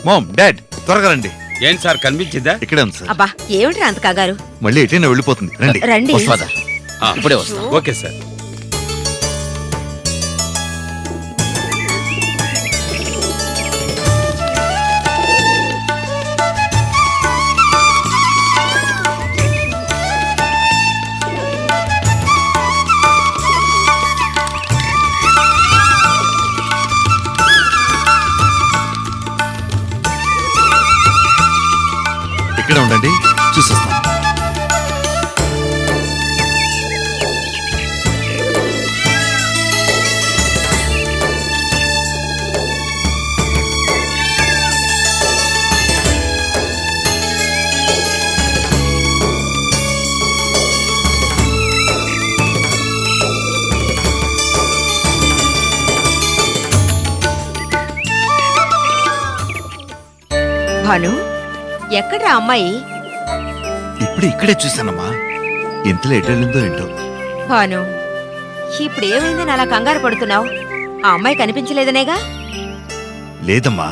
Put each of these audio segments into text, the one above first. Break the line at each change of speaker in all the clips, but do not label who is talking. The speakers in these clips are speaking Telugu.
మామ్ డాడ్ త్వరగా రండి.
ఏం సార్ కనిపించిందా?
ఇక్కడే ఉంది సార్.
అబ్బా ఏమిటి అంత కాగారు?
మళ్ళీ ఎటైనా వెళ్ళిపోతుంది. రండి
రండి.
వస్తా.
ఇప్పుడే వస్తా.
Okay sir.
ఇక్కడే ఉండండి, చూసొస్తాం.
భాను ఎక్కడ్రా అమ్మాయి?
ఇప్పుడు ఇక్కడే చూశానమ్మా. ఇంతలో ఎటు వెళ్ళిందో ఏంటో.
భాను ఇప్పుడు ఏమైందని అలా కంగారు పడుతున్నావు? ఆ అమ్మాయి కనిపించలేదనేగా?
లేదమ్మా,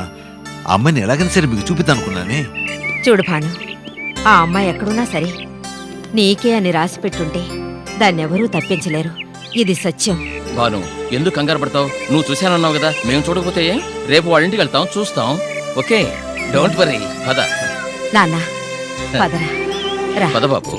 ఆ అమ్మాయిని ఎలాగైనా సరే మీకు చూపిద్దాం అనుకున్నానే.
చూడు భాను, ఆ అమ్మాయి ఎక్కడున్నా సరే నీకే అని రాసి పెట్టుంటే దాన్నెవరూ తప్పించలేరు. ఇది సత్యం.
భాను ఎందుకు కంగారు పడతావు? నువ్వు చూశానన్నావు కదా, మేము చూడకపోతే రేపు వాళ్ళ ఇంటికి వెళ్తాం, చూస్తాం. Okay, don't worry. పద
నాన్న పదరా రా.
పద బాబు.